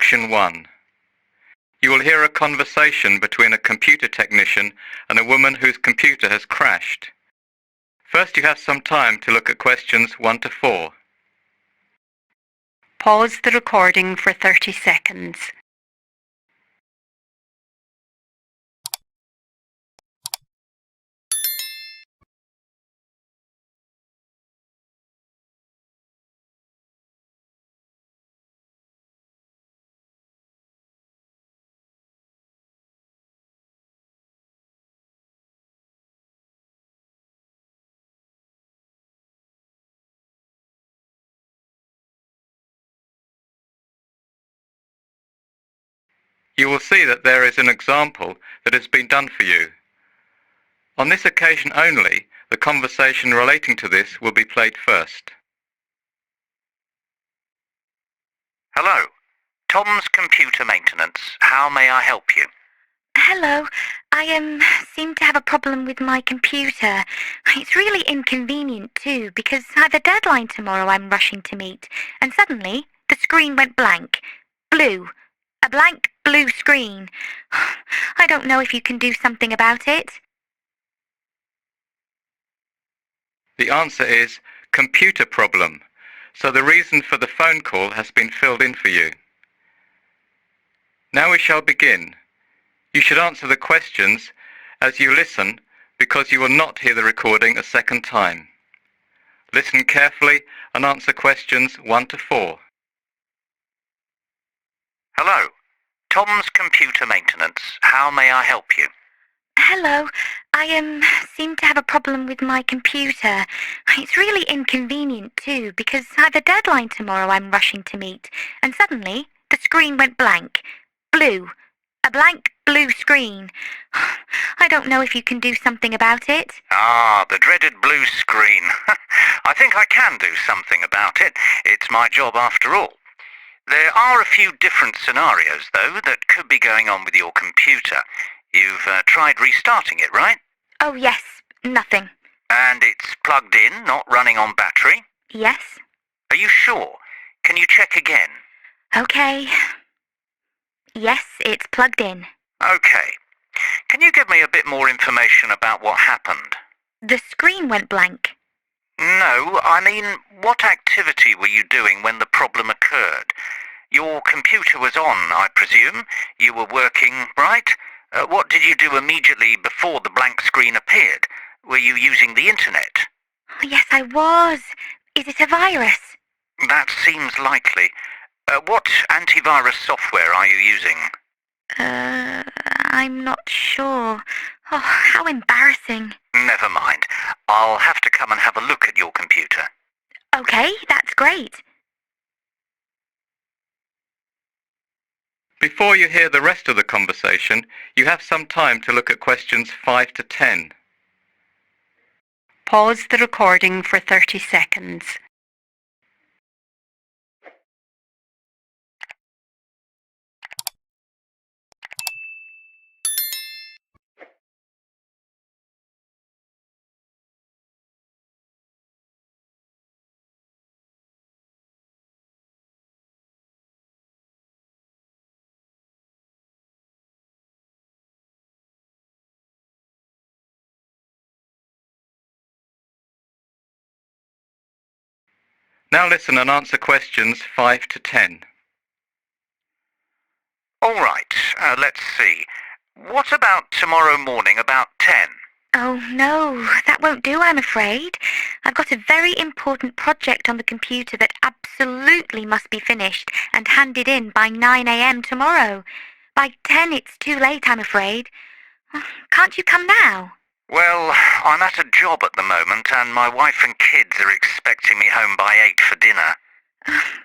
Section 1. You will hear a conversation between a computer technician and a woman whose computer has crashed. First, you have some time to look at questions 1 to 4. Pause the recording for 30 seconds. You will see that there is an example that has been done for you. On this occasion only, the conversation relating to this will be played first. Hello, Tom's Computer Maintenance. How may I help you? Hello, I seem to have a problem with my computer. It's really inconvenient too, because I have a deadline tomorrow I'm rushing to meet, and suddenly the screen went blank. Blue. A blank blue screen. I don't know if you can do something about it. The answer is computer problem, so the reason for the phone call has been filled in for you. Now we shall begin. You should answer the questions as you listen because you will not hear the recording a second time. Listen carefully and answer questions 1 to 4. Hello, Tom's Computer Maintenance. How may I help you? Hello, I seem to have a problem with my computer. It's really inconvenient too, because I have a deadline tomorrow I'm rushing to meet, and suddenly the screen went blank. Blue. A blank blue screen. I don't know if you can do something about it. Ah, the dreaded blue screen. I think I can do something about it. It's my job after all. There are a few different scenarios, though, that could be going on with your computer. You've tried restarting it, right? Oh yes, nothing. And it's plugged in, not running on battery? Yes? Are you sure? Can you check again? Okay. Yes, it's plugged in. Okay. Can you give me a bit more information about what happened? The screen went blank. No, I mean, what activity were you doing when the problem occurred? Your computer was on, I presume. You were working, right? What did you do immediately before the blank screen appeared? Were you using the internet? Oh, yes, I was. Is it a virus? That seems likely. What antivirus software are you using? I'm not sure. Oh, how embarrassing. Never mind. I'll have to come and have a look at your computer. Okay, that's great. Before you hear the rest of the conversation, you have some time to look at questions 5 to 10. Pause the recording for 30 seconds. Now listen and answer questions 5 to 10. All right, let's see. What about tomorrow morning about 10? Oh, no, that won't do, I'm afraid. I've got a very important project on the computer that absolutely must be finished and handed in by 9 a.m. tomorrow. By 10, it's too late, I'm afraid. Can't you come now? Well, I'm at a job at the moment, and my wife and kids are expecting me home by 8 for dinner.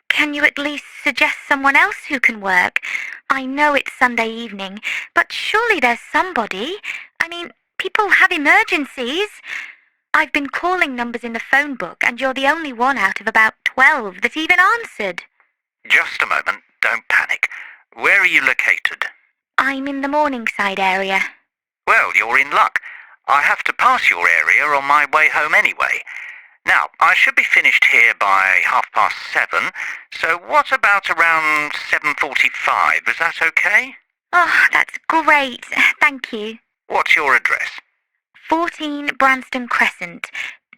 Can you at least suggest someone else who can work? I know it's Sunday evening, but surely there's somebody. I mean, people have emergencies. I've been calling numbers in the phone book, and you're the only one out of about 12 that even answered. Just a moment, don't panic. Where are you located? I'm in the Morningside area. Well, you're in luck. I have to pass your area on my way home anyway. Now, I should be finished here by 7:30, so what about around 7:45? Is that okay? Oh, that's great. Thank you. What's your address? 14 Branston Crescent,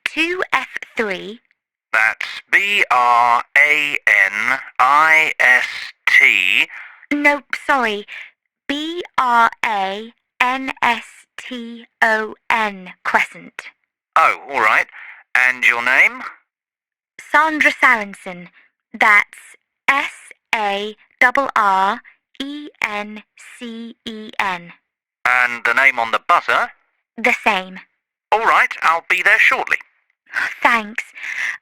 2F3. That's BRANIST. No, sorry. BRANSTON Crescent. Oh, all right. And your name? Sandra Sarensen. That's SARRENCEN. And the name on the buzzer? The same. All right, I'll be there shortly. Thanks.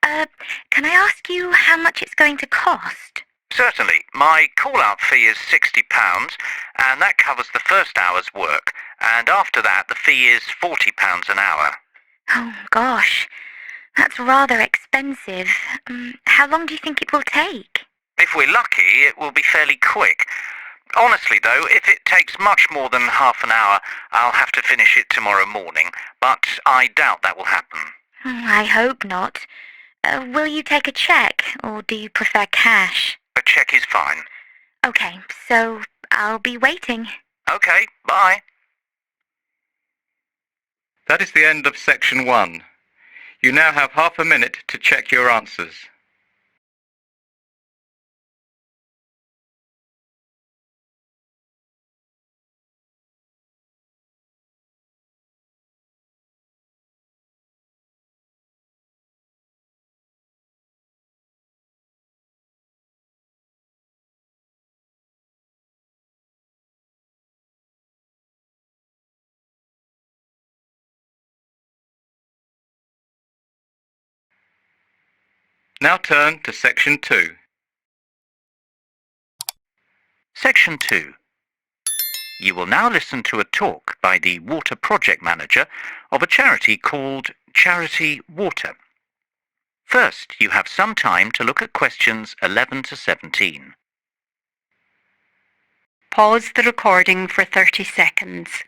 Can I ask you how much it's going to cost? Certainly. My call-out fee is £60, and that covers the first hour's work. And after that, the fee is £40 an hour. Oh, gosh. That's rather expensive. How long do you think it will take? If we're lucky, it will be fairly quick. Honestly, though, if it takes much more than half an hour, I'll have to finish it tomorrow morning. But I doubt that will happen. I hope not. Will you take a cheque, or do you prefer cash? A cheque is fine. Okay, so I'll be waiting. Okay, bye. That is the end of section 1. You now have half a minute to check your answers. Now turn to section 2. Section 2. You will now listen to a talk by the water project manager of a charity called Charity Water. First, you have some time to look at questions 11 to 17. Pause the recording for 30 seconds.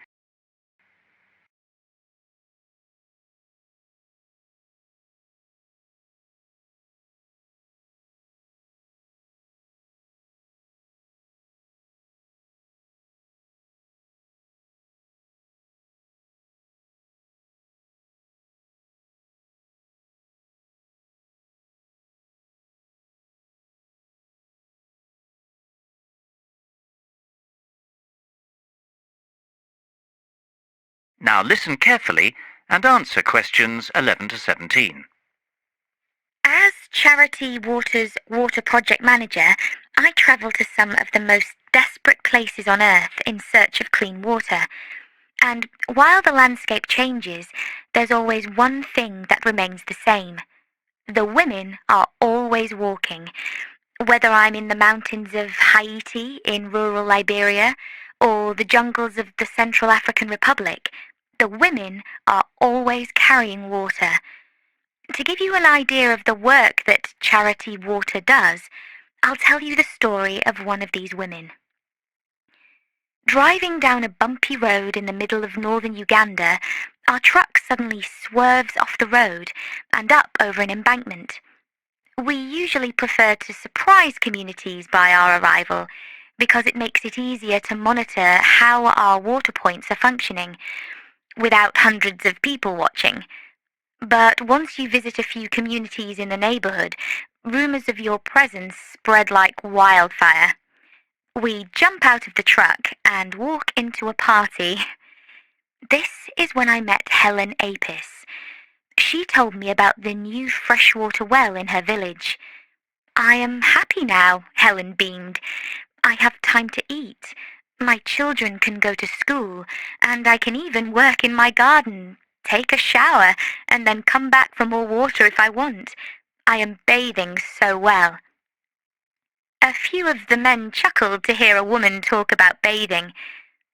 Now listen carefully and answer questions 11 to 17. As Charity Water's water project manager, I travel to some of the most desperate places on Earth in search of clean water. And while the landscape changes, there's always one thing that remains the same. The women are always walking. Whether I'm in the mountains of Haiti in rural Liberia or the jungles of the Central African Republic, the women are always carrying water. To give you an idea of the work that Charity Water does, I'll tell you the story of one of these women. Driving down a bumpy road in the middle of northern Uganda, our truck suddenly swerves off the road and up over an embankment. We usually prefer to surprise communities by our arrival because it makes it easier to monitor how our water points are functioning without hundreds of people watching. But once you visit a few communities in the neighborhood, rumors of your presence spread like wildfire. We jump out of the truck and walk into a party. This is when I met Helen Apis. She told me about the new freshwater well in her village. I am happy now, Helen beamed. I have time to eat. My children can go to school, and I can even work in my garden, take a shower, and then come back for more water if I want. I am bathing so well. A few of the men chuckled to hear a woman talk about bathing,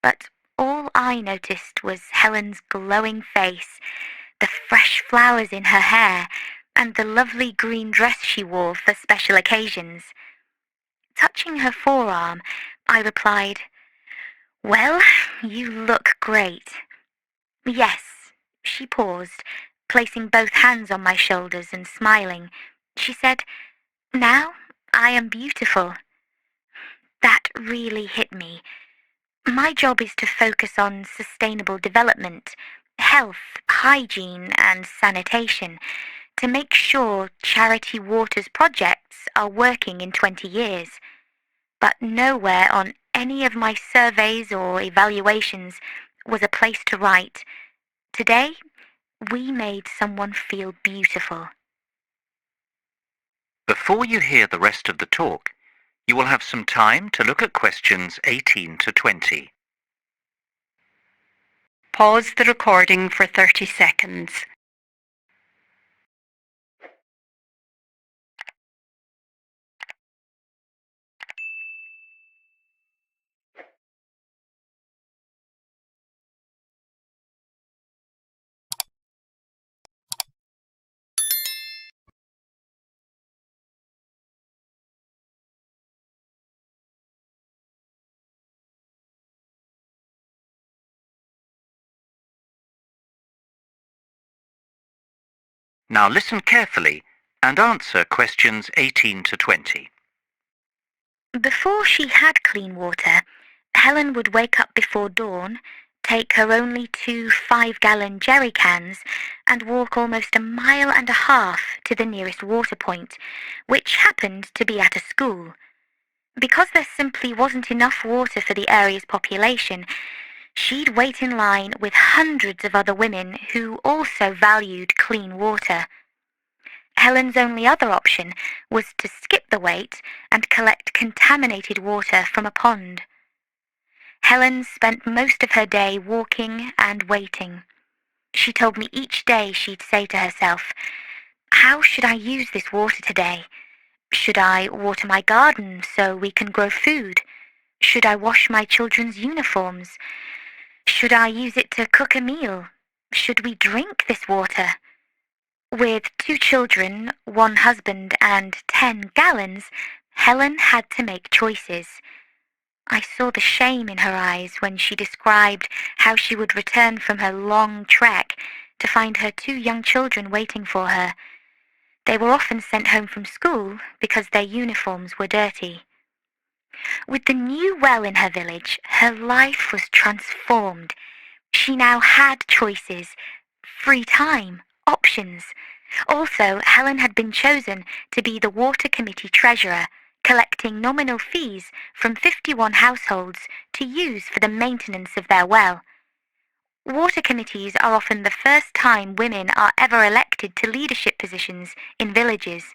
but all I noticed was Helen's glowing face, the fresh flowers in her hair, and the lovely green dress she wore for special occasions. Touching her forearm, I replied, "Well, you look great." "Yes," she paused, placing both hands on my shoulders and smiling. She said, "Now I am beautiful." That really hit me. My job is to focus on sustainable development, health, hygiene, and sanitation to make sure Charity Water's projects are working in 20 years. But nowhere on any of my surveys or evaluations was a place to write, "Today, we made someone feel beautiful." Before you hear the rest of the talk, you will have some time to look at questions 18 to 20. Pause the recording for 30 seconds. Now listen carefully and answer questions 18 to 20. Before she had clean water, Helen would wake up before dawn, take her only 2 5-gallon jerry cans, and walk almost 1.5 miles to the nearest water point, which happened to be at a school. Because there simply wasn't enough water for the area's population, she'd wait in line with hundreds of other women who also valued clean water. Helen's only other option was to skip the wait and collect contaminated water from a pond. Helen spent most of her day walking and waiting. She told me each day she'd say to herself, "How should I use this water today? Should I water my garden so we can grow food? Should I wash my children's uniforms? Should I use it to cook a meal? Should we drink this water?" With 2 children, 1 husband, and 10 gallons, Helen had to make choices. I saw the shame in her eyes when she described how she would return from her long trek to find her 2 young children waiting for her. They were often sent home from school because their uniforms were dirty. With the new well in her village, her life was transformed. She now had choices, free time, options. Also, Helen had been chosen to be the water committee treasurer, collecting nominal fees from 51 households to use for the maintenance of their well. Water committees are often the first time women are ever elected to leadership positions in villages.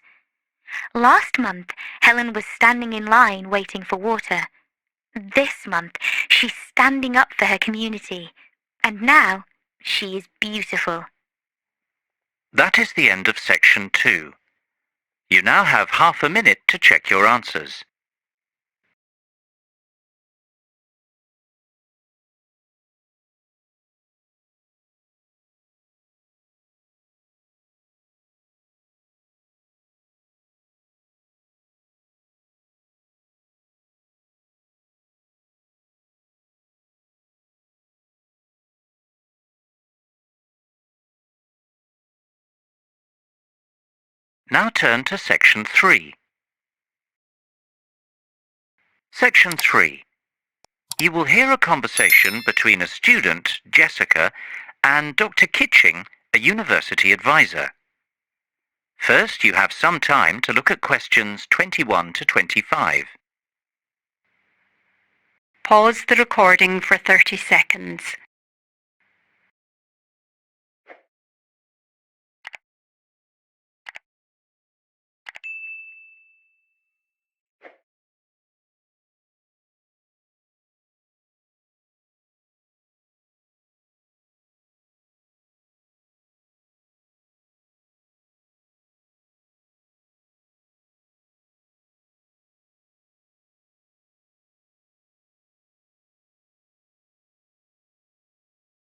Last month, Helen was standing in line waiting for water. This month, she's standing up for her community. And now, she is beautiful. That is the end of section 2. You now have half a minute to check your answers. Now turn to section 3. Section 3. You will hear a conversation between a student, Jessica, and Dr. Kitching, a university advisor. First, you have some time to look at questions 21 to 25. Pause the recording for 30 seconds.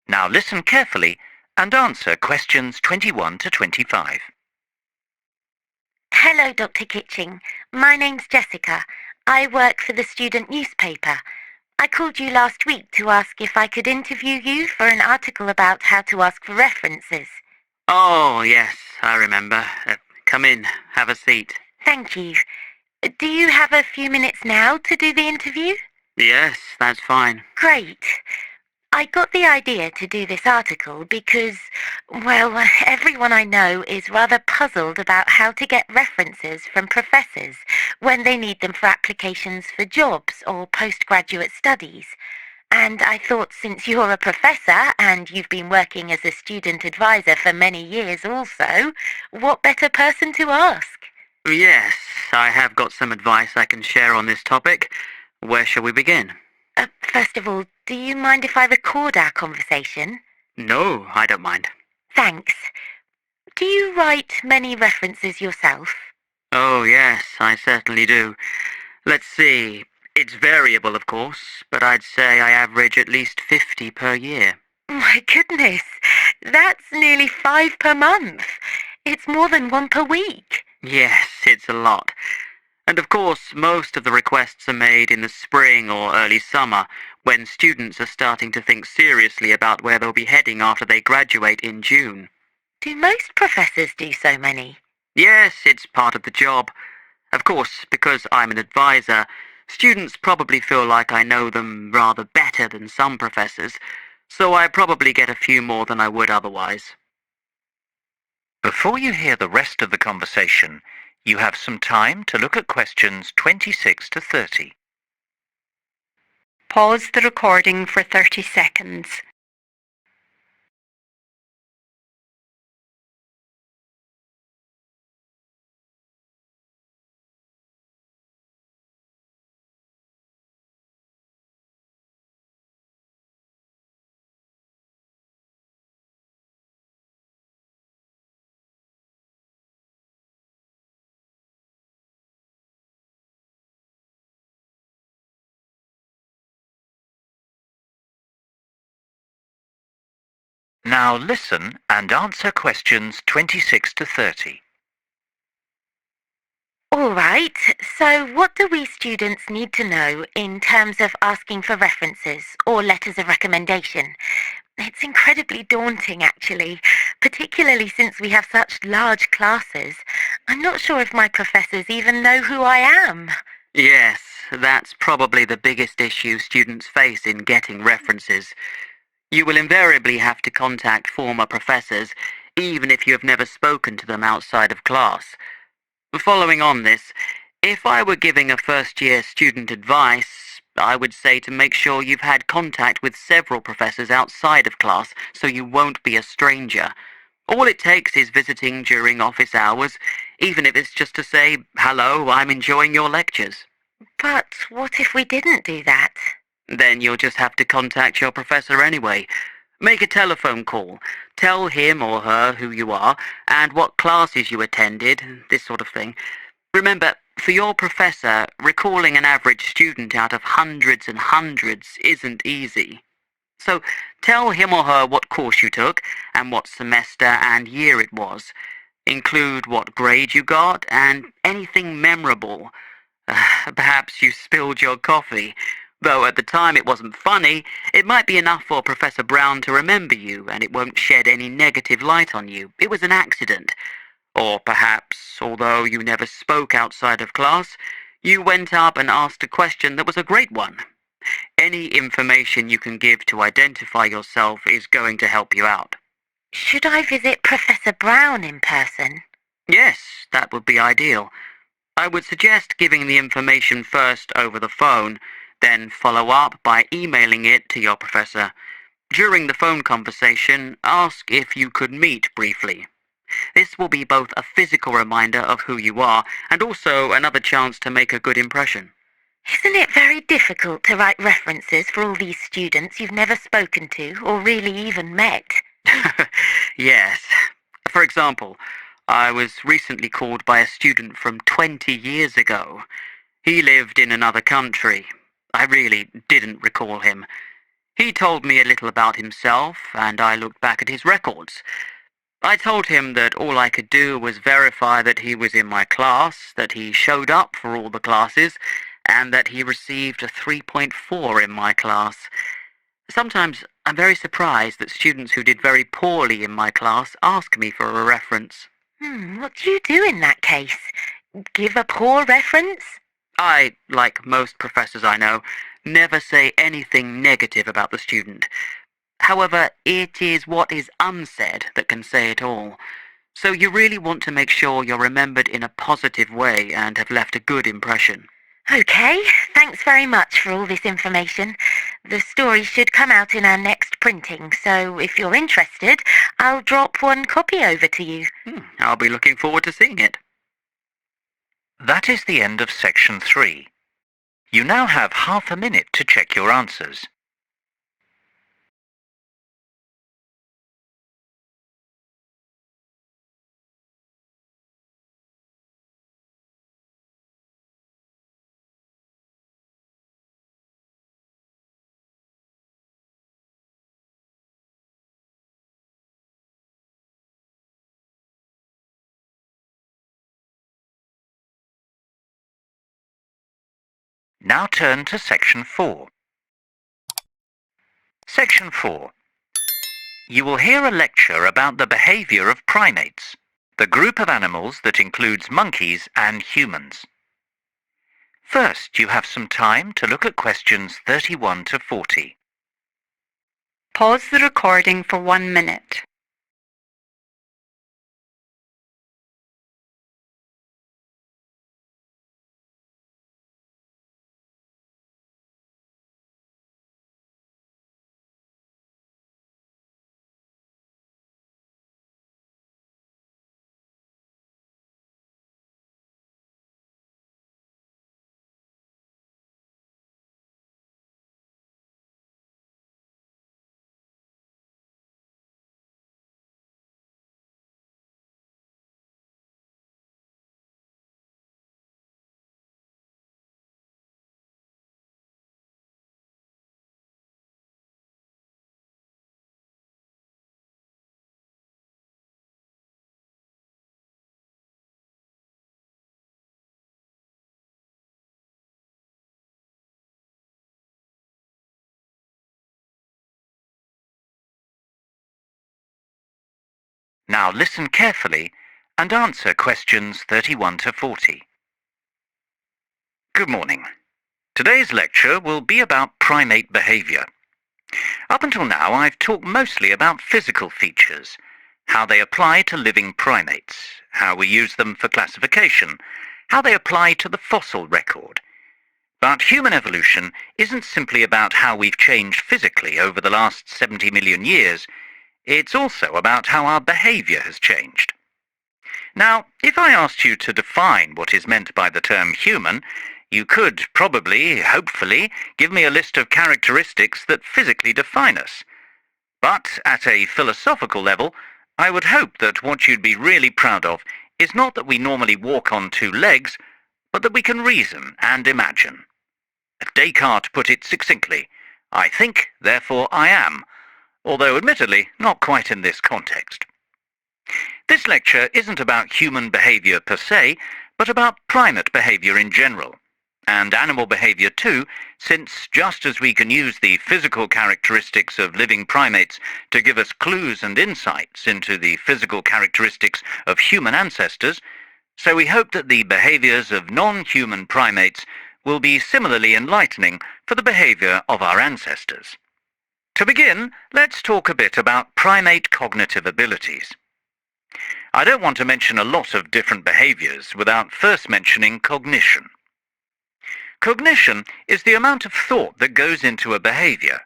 Now listen carefully and answer questions 21 to 25. Hello, Dr. Kitching. My name's Jessica. I work for the student newspaper. I called you last week to ask if I could interview you for an article about how to ask for references. Oh, yes, I remember. Come in, have a seat. Thank you. Do you have a few minutes now to do the interview? Yes, that's fine. Great. I got the idea to do this article because, well, everyone I know is rather puzzled about how to get references from professors when they need them for applications for jobs or postgraduate studies. And I thought since you're a professor and you've been working as a student advisor for many years also, what better person to ask? Yes, I have got some advice I can share on this topic. Where shall we begin? First of all, do you mind if I record our conversation? No, I don't mind. Thanks. Do you write many references yourself? Oh, yes, I certainly do. Let's see. It's variable, of course, but I'd say I average at least 50 per year. My goodness, that's nearly 5 per month. It's more than 1 per week. Yes, it's a lot. And of course, most of the requests are made in the spring or early summer, when students are starting to think seriously about where they'll be heading after they graduate in June. Do most professors do so many? Yes, it's part of the job. Of course, because I'm an advisor, students probably feel like I know them rather better than some professors, so I probably get a few more than I would otherwise. Before you hear the rest of the conversation, you have some time to look at questions 26 to 30. Pause the recording for 30 seconds. Now listen and answer questions 26 to 30. All right, so what do we students need to know in terms of asking for references or letters of recommendation? It's incredibly daunting, actually, particularly since we have such large classes. I'm not sure if my professors even know who I am. Yes, that's probably the biggest issue students face in getting references. You will invariably have to contact former professors, even if you have never spoken to them outside of class. Following on this, if I were giving a first-year student advice, I would say to make sure you've had contact with several professors outside of class so you won't be a stranger. All it takes is visiting during office hours, even if it's just to say, "Hello, I'm enjoying your lectures." But what if we didn't do that? Then you'll just have to contact your professor anyway. Make a telephone call. Tell him or her who you are and what classes you attended, this sort of thing. Remember, for your professor, recalling an average student out of hundreds and hundreds isn't easy. So tell him or her what course you took and what semester and year it was. Include what grade you got and anything memorable. Perhaps you spilled your coffee. Though at the time it wasn't funny, it might be enough for Professor Brown to remember you and it won't shed any negative light on you. It was an accident. Or perhaps, although you never spoke outside of class, you went up and asked a question that was a great one. Any information you can give to identify yourself is going to help you out. Should I visit Professor Brown in person? Yes, that would be ideal. I would suggest giving the information first over the phone, then follow up by emailing it to your professor. During the phone conversation, ask if you could meet briefly. This will be both a physical reminder of who you are and also another chance to make a good impression. Isn't it very difficult to write references for all these students you've never spoken to or really even met? Yes. For example, I was recently called by a student from 20 years ago. He lived in another country. I really didn't recall him. He told me a little about himself, and I looked back at his records. I told him that all I could do was verify that he was in my class, that he showed up for all the classes, and that he received a 3.4 in my class. Sometimes I'm very surprised that students who did very poorly in my class ask me for a reference. What do you do in that case? Give a poor reference? I, like most professors I know, never say anything negative about the student. However, it is what is unsaid that can say it all. So you really want to make sure you're remembered in a positive way and have left a good impression. Okay, thanks very much for all this information. The story should come out in our next printing, so if you're interested, I'll drop one copy over to you. I'll be looking forward to seeing it. That is the end of section 3. You now have half a minute to check your answers. Now turn to section 4. Section 4. You will hear a lecture about the behavior of primates, the group of animals that includes monkeys and humans. First, you have some time to look at questions 31 to 40. Pause the recording for 1 minute. Now listen carefully and answer questions 31 to 40. Good morning. Today's lecture will be about primate behavior. Up until now, I've talked mostly about physical features, how they apply to living primates, how we use them for classification, how they apply to the fossil record. But human evolution isn't simply about how we've changed physically over the last 70 million years. It's also about how our behavior has changed. Now, if I asked you to define what is meant by the term human, you could probably, hopefully, give me a list of characteristics that physically define us. But at a philosophical level, I would hope that what you'd be really proud of is not that we normally walk on 2 legs, but that we can reason and imagine. Descartes put it succinctly, "I think, therefore I am," although admittedly not quite in this context. This lecture isn't about human behavior per se, but about primate behavior in general, and animal behavior too, since just as we can use the physical characteristics of living primates to give us clues and insights into the physical characteristics of human ancestors, so we hope that the behaviors of non-human primates will be similarly enlightening for the behavior of our ancestors. To begin, let's talk a bit about primate cognitive abilities. I don't want to mention a lot of different behaviors without first mentioning cognition. Cognition is the amount of thought that goes into a behavior.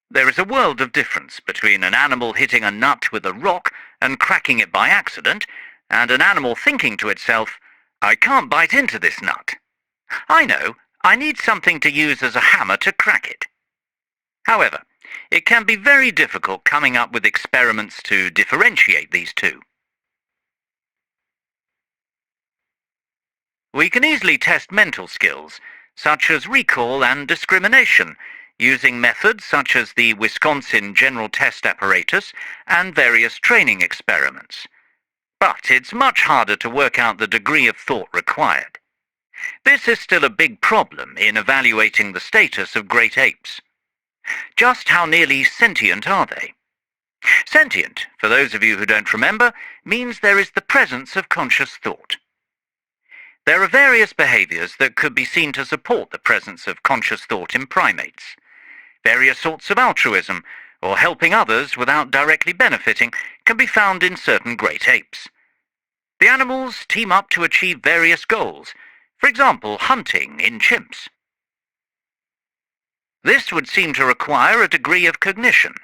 There is a world of difference between an animal hitting a nut with a rock and cracking it by accident, and an animal thinking to itself, "I can't bite into this nut. I know, I need something to use as a hammer to crack it." However, it can be very difficult coming up with experiments to differentiate these two. We can easily test mental skills, such as recall and discrimination, using methods such as the Wisconsin General Test Apparatus and various training experiments. But it's much harder to work out the degree of thought required. This is still a big problem in evaluating the status of great apes. Just how nearly sentient are they? Sentient, for those of you who don't remember, means there is the presence of conscious thought. There are various behaviours that could be seen to support the presence of conscious thought in primates. Various sorts of altruism, or helping others without directly benefiting, can be found in certain great apes. The animals team up to achieve various goals, for example, hunting in chimps. This would seem to require a degree of cognition.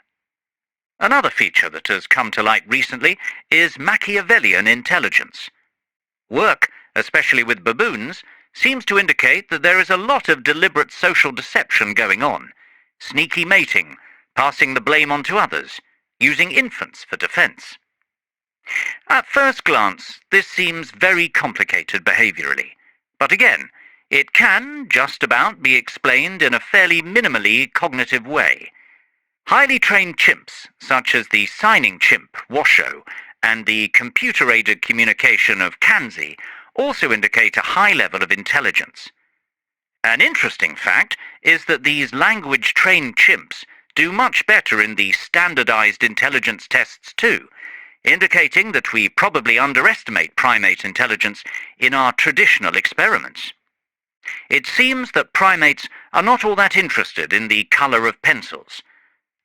Another feature that has come to light recently is Machiavellian intelligence. Work, especially with baboons, seems to indicate that there is a lot of deliberate social deception going on, sneaky mating, passing the blame on to others, using infants for defence. At first glance, this seems very complicated behaviourally, but again, it can just about be explained in a fairly minimally cognitive way. Highly trained chimps, such as the signing chimp, Washoe, and the computer-aided communication of Kanzi, also indicate a high level of intelligence. An interesting fact is that these language-trained chimps do much better in the standardized intelligence tests too, indicating that we probably underestimate primate intelligence in our traditional experiments. It seems that primates are not all that interested in the colour of pencils.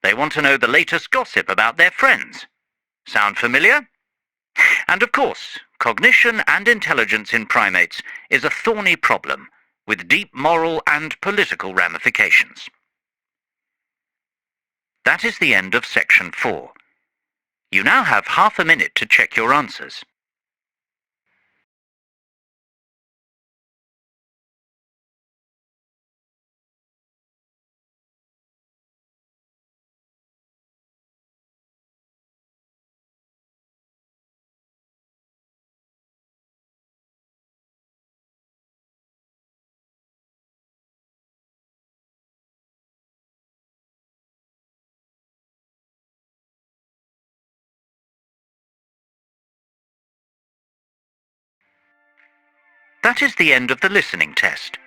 They want to know the latest gossip about their friends. Sound familiar? And of course, cognition and intelligence in primates is a thorny problem with deep moral and political ramifications. That is the end of section 4. You now have half a minute to check your answers. That is the end of the listening test.